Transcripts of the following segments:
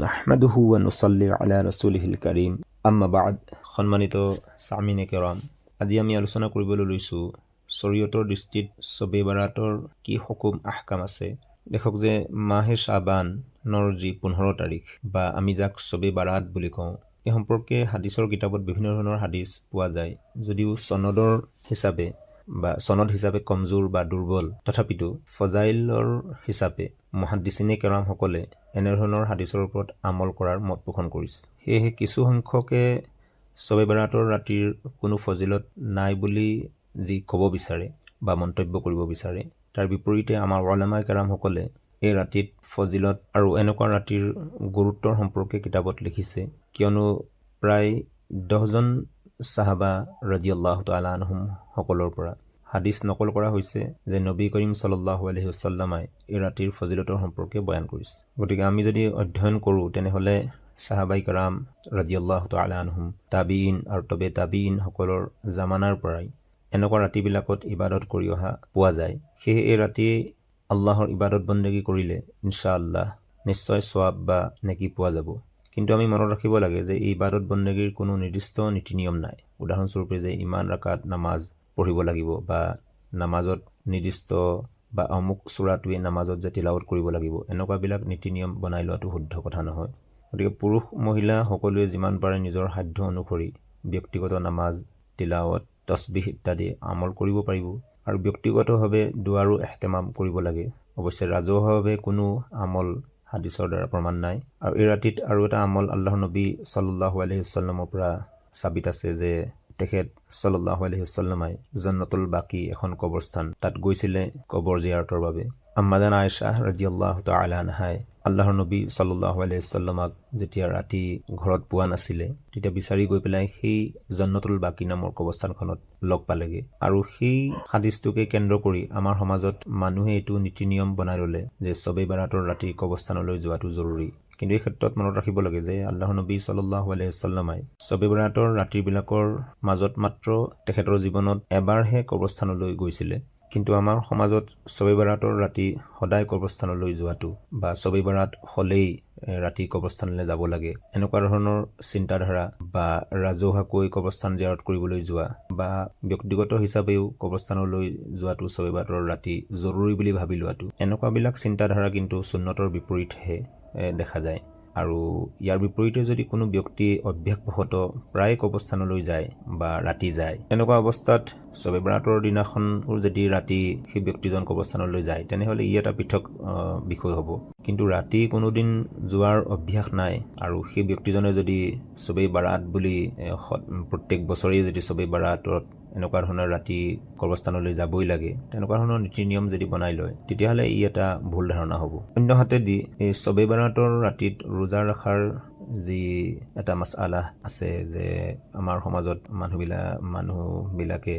নাহমাদুহু ওয়া নুসাল্লি আলা ৰাসূলিহিল কাৰীম আম্মা বা'দ। সম্মানিত সামিনে কেৰাম, আজি আমি আলোচনা কৰিবলৈ লৈছোঁ শৰীয়তৰ দৃষ্টিত শবে বাৰাতৰ কি হুকুম আহকাম আছে। দেখক যে মাহে শ্বাবানৰ যি 15 তাৰিখ বা আমি যাক শবে বাৰাত বুলি কওঁ, এই সম্পৰ্কে হাদিছৰ কিতাপত বিভিন্ন ধৰণৰ হাদিছ পোৱা যায়। যদিও সনদ হিচাপে কমজোৰ বা দুৰ্বল, তথাপিতো ফজাইলৰ হিচাপে মুহাদ্দিছিনে কেৰামসকলে এনেধৰণৰ হাদিছৰ ওপৰত আমল কৰাৰ মত পোষণ কৰিছে। সেয়েহে কিছু সংখ্যকে শবে বাৰাতৰ ৰাতিৰ কোনো ফজিলত নাই বুলি যি ক'ব বিচাৰে বা মন্তব্য কৰিব বিচাৰে, তাৰ বিপৰীতে আমাৰ উলামায়ে কেৰামসকলে এই ৰাতিত ফজিলত আৰু এনেকুৱা ৰাতিৰ গুৰুত্বৰ সম্পৰ্কে কিতাপত লিখিছে। কিয়নো প্ৰায় 10জন সাহাবা ৰাদিয়াল্লাহু তাআলা আনহুম সকলৰ পৰা হাদিছ নকল কৰা হৈছে যে নবী কৰীম সাল্লাল্লাহু আলাইহি ওয়াসাল্লামে এই ৰাতিৰ ফজিলতৰ সম্পৰ্কে বয়ান কৰিছে। গতিকে আমি যদি অধ্যয়ন কৰোঁ, তেনেহ'লে সাহাবাই কেৰাম ৰাদিয়াল্লাহু তাআলা আনহুম, তাবিঈন আৰু তবে তাবিঈন সকলৰ জামানাৰ পৰাই এনেকুৱা ৰাতিবিলাকত ইবাদত কৰি অহা পোৱা যায়। সেয়ে এই ৰাতি আল্লাহৰ ইবাদত বন্দেগী কৰিলে ইনশাআল্লাহ নিশ্চয় সৱাব বা নেকি পোৱা যাব। কিন্তু আমি মনত ৰাখিব লাগে যে এই ইবাদত বন্দেগীৰ কোনো নিৰ্দিষ্ট নীতি নিয়ম নাই। উদাহৰণস্বৰূপে যে ইমান ৰাকাত নামাজ পঢ়িব লাগিব বা নামাজত নিৰ্দিষ্ট বা অমুক সূৰাটোৱে নামাজত যে তিলাৱত কৰিব লাগিব, এনেকুৱাবিলাক নীতি নিয়ম বনাই লোৱাটো শুদ্ধ কথা নহয়। গতিকে পুৰুষ মহিলা সকলোৱে যিমান পাৰে নিজৰ সাধ্য অনুসৰি ব্যক্তিগত নামাজ, তিলাৱত, তসবিহ ইত্যাদি আমল কৰিব পাৰিব আৰু ব্যক্তিগতভাৱে দুৱাৰো এহতেমাম কৰিব লাগে। অৱশ্যে ৰাজহুৱাভাৱে কোনো আমল হাদিছৰ দ্বাৰা প্ৰমাণ নাই। আৰু এই ৰাতিত আৰু এটা আমল আল্লাহৰ নবী সাল্লাল্লাহু আলাইহি ওয়াসাল্লামৰ পৰা সাবিত আছে যে তেখেত সাল্লাল্লাহু আলাইহি ওয়াসাল্লামে জান্নাতুল বাকি এখন কবৰস্থান, তাত গৈছিলে কবৰ জিয়াৰতৰ বাবে। আম্মাজান আয়েশা ৰাদিয়াল্লাহু তাআলা আনহাই আল্লাহৰ নবী সাল্লাল্লাহু আলাইহি ওয়াসাল্লামক যেতিয়া ৰাতি ঘৰত পোৱা নাছিলে, তেতিয়া বিচাৰি গৈ পেলাই সেই জান্নাতুল বাকি নামৰ কবৰস্থানখনত লগ পালেগে। আৰু সেই হাদিছটোকে কেন্দ্ৰ কৰি আমাৰ সমাজত মানুহে এইটো নীতি নিয়ম বনাই ল'লে যে শবে বাৰাতৰ ৰাতি কবৰস্থানলৈ যোৱাটো জৰুৰী। কিন্তু এই ক্ষেত্ৰত মনত ৰাখিব লাগে যে আল্লাহৰ নবী সাল্লাল্লাহু আলাইহি ওয়াসাল্লামে শবে বাৰাতৰ ৰাতিবিলাকৰ মাজত মাত্ৰ তেখেতৰ জীৱনত এবাৰহে কবৰস্থানলৈ গৈছিলে। কিন্তু আমাৰ সমাজত শবে বাৰাতৰ ৰাতি সদায় কবৰস্থানলৈ যোৱাটো বা শবে বাৰাত হ'লেই ৰাতি কবৰস্থানলৈ যাব লাগে, এনেকুৱা ধৰণৰ চিন্তাধাৰা বা ৰাজহুৱাকৈ কবৰস্থান জিয়াৰত কৰিবলৈ যোৱা বা ব্যক্তিগত হিচাপেও কবৰস্থানলৈ যোৱাটো শবে বাৰাতৰ ৰাতি জৰুৰী বুলি ভাবি লোৱাটো, এনেকুৱাবিলাক চিন্তাধাৰা কিন্তু সুন্নতৰ বিপৰীতহে দেখা যায়। আৰু ইয়াৰ বিপৰীতে যদি কোনো ব্যক্তি অভ্যাসবশত প্ৰায় কবৰস্থানলৈ যায় বা ৰাতি যায়, তেনেকুৱা অৱস্থাত শবে বাৰাতৰ দিনাখনো যদি ৰাতি সেই ব্যক্তিজন কবৰস্থানলৈ যায়, তেনেহ'লে ই এটা পৃথক বিষয় হ'ব। কিন্তু ৰাতি কোনোদিন যোৱাৰ অভ্যাস নাই আৰু সেই ব্যক্তিজনে যদি শবে বাৰাত বুলি প্ৰত্যেক বছৰেই যদি শবে বাৰাতত এনেকুৱা ধৰণৰ ৰাতি কবৰস্থানলৈ যাবই লাগে, তেনেকুৱা ধৰণৰ নীতি নিয়ম যদি বনাই লয়, তেতিয়াহ'লে ই এটা ভুল ধাৰণা হ'ব। অন্যহাতেদি এই শবে বাৰাতৰ ৰাতিত ৰোজা ৰখাৰ যি এটা মাসআলা আছে যে আমাৰ সমাজত মানুহবিলাকে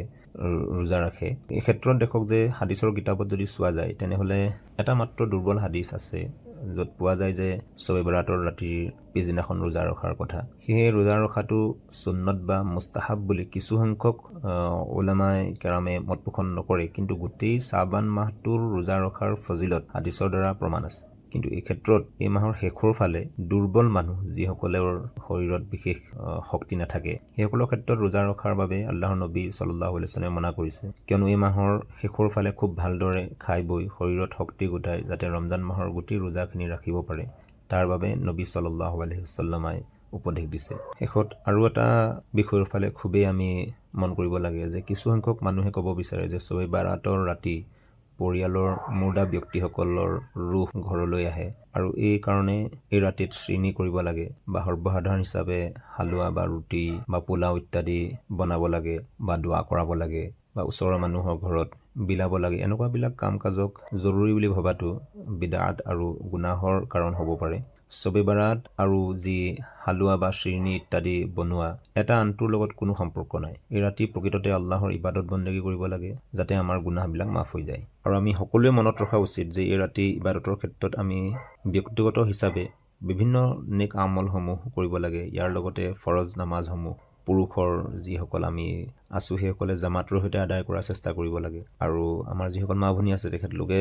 ৰোজা ৰাখে, এই ক্ষেত্ৰত দেখক যে হাদিছৰ কিতাপত যদি চোৱা যায়, তেনেহ'লে এটা মাত্ৰ দুৰ্বল হাদিছ আছে য'ত পোৱা যায় যে শবে বাৰাতৰ ৰাতিৰ পিছদিনাখন ৰোজা ৰখাৰ কথা। সেয়ে ৰোজা ৰখাটো সুন্নত বা মুস্তাহাব বুলি কিছু সংখ্যক উলামায়ে কেৰামে মত পোষণ নকৰে, কিন্তু গোটেই শ্বাবান মাহটোৰ ৰোজা ৰখাৰ ফজিলত হাদিছৰ দ্বাৰা প্ৰমাণ আছে। কিন্তু এই ক্ষেত্ৰত এই মাহৰ শেষৰ ফালে দুৰ্বল মানুহ, যিসকলৰ শৰীৰত বিশেষ শক্তি নাথাকে, সেইসকলৰ ক্ষেত্ৰত ৰোজা ৰখাৰ বাবে আল্লাহৰ নবী সাল্লাল্লাহু আলাইহি ওয়াসাল্লামে মানা কৰিছে। কিয়নো এই মাহৰ শেষৰ ফালে খুব ভালদৰে খাই বৈ শৰীৰত শক্তি গোটাই যাতে ৰমজান মাহৰ গোটেই ৰোজাখিনি ৰাখিব পাৰে, তাৰ বাবে নবী সাল্লাল্লাহু আলাইহি ওয়াসাল্লামে উপদেশ দিছে। শেষত আৰু এটা বিষয়ৰ ফালে খুবেই আমি মন কৰিব লাগে যে কিছু সংখ্যক মানুহে ক'ব বিচাৰে যে শবে বাৰাতৰ ৰাতি পৰিয়ালৰ মুৰ্দা ব্যক্তিসকলৰ ৰুহ ঘৰলৈ আহে আৰু এই কাৰণে এই ৰাতিত শ্ৰেণী কৰিব লাগে বা সৰ্বসাধাৰণ হিচাপে হালোৱা বা ৰুটি বা পোলাও ইত্যাদি বনাব লাগে বা দোৱা কৰাব লাগে বা ওচৰৰ মানুহৰ ঘৰত বিলাব লাগে। এনেকুৱাবিলাক কাম কাজক জৰুৰী বুলি ভবাটো বিদআত আৰু গুনাহৰ কাৰণ হ'ব পাৰে। শবে বাৰাত আৰু যি হালোৱা বা শ্ৰেণী ইত্যাদি বনোৱা, এটা আনটোৰ লগত কোনো সম্পৰ্ক নাই। এই ৰাতি প্ৰকৃততে আল্লাহৰ ইবাদত বন্দেগী কৰিব লাগে যাতে আমাৰ গুনাহবিলাক মাফ হৈ যায়। আৰু আমি সকলোৱে মনত ৰখা উচিত যে এই ৰাতি ইবাদতৰ ক্ষেত্ৰত আমি ব্যক্তিগত হিচাপে বিভিন্ন নেক আমলসমূহ কৰিব লাগে। ইয়াৰ লগতে ফৰজ নামাজসমূহ পুৰুষৰ যিসকল আমি আছোঁ সেইসকলে জামাতৰ সৈতে আদায় কৰাৰ চেষ্টা কৰিব লাগে আৰু আমাৰ যিসকল মা ভনী আছে তেখেতলোকে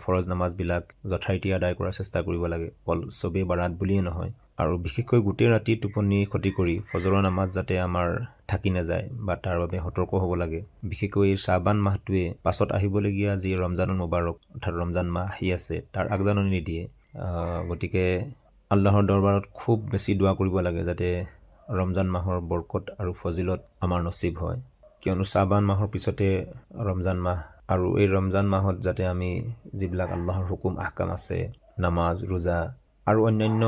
ফৰজ নামাজবিলাক যথাৰীতি আদায় কৰাৰ চেষ্টা কৰিব লাগে, অকল চবেই বাৰাত বুলিয়ে নহয়। আৰু বিশেষকৈ গোটেই ৰাতি টোপনি ক্ষতি কৰি ফজৰৰ নামাজ যাতে আমাৰ থাকি নাযায় বা তাৰ বাবে সতৰ্ক হ'ব লাগে। বিশেষকৈ শ্বাবান মাহটোৱে পাছত আহিবলগীয়া যি ৰমজানুল মুবাৰক অৰ্থাৎ ৰমজান মাহ আহি আছে তাৰ আগজাননী নিদিয়ে। গতিকে আল্লাহৰ দৰবাৰত খুব বেছি দোৱা কৰিব লাগে যাতে ৰমজান মাহৰ বৰকত আৰু ফজিলত আমাৰ নচিব হয়, কিয়নো শ্বাবান মাহৰ পিছতে ৰমজান মাহ আৰু এই ৰমজান মাহত যাতে আমি যিবিলাক আল্লাহৰ হুকুম আহকাম আছে, নামাজ, ৰোজা আৰু অন্যান্য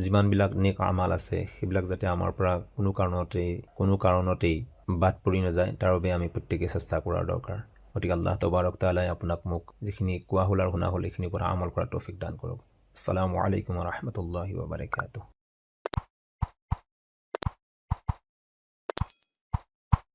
যিমানবিলাক নেক আমাল আছে সেইবিলাক যাতে আমাৰ পৰা কোনো কাৰণতেই বাদ পৰি নাযায় তাৰ বাবে আমি প্ৰত্যেকেই চেষ্টা কৰাৰ দৰকাৰ। গতিকে আল্লাহ তবাৰক তাআলাই আপোনাক মোক যিখিনি কোৱা হ'ল আৰু শুনা হ'ল এইখিনিৰ পৰা আমল কৰা তৌফিক দান কৰক। আসসালামু আলাইকুম ওয়া ৰাহমাতুল্লাহি ওয়া বাৰাকাতুহু।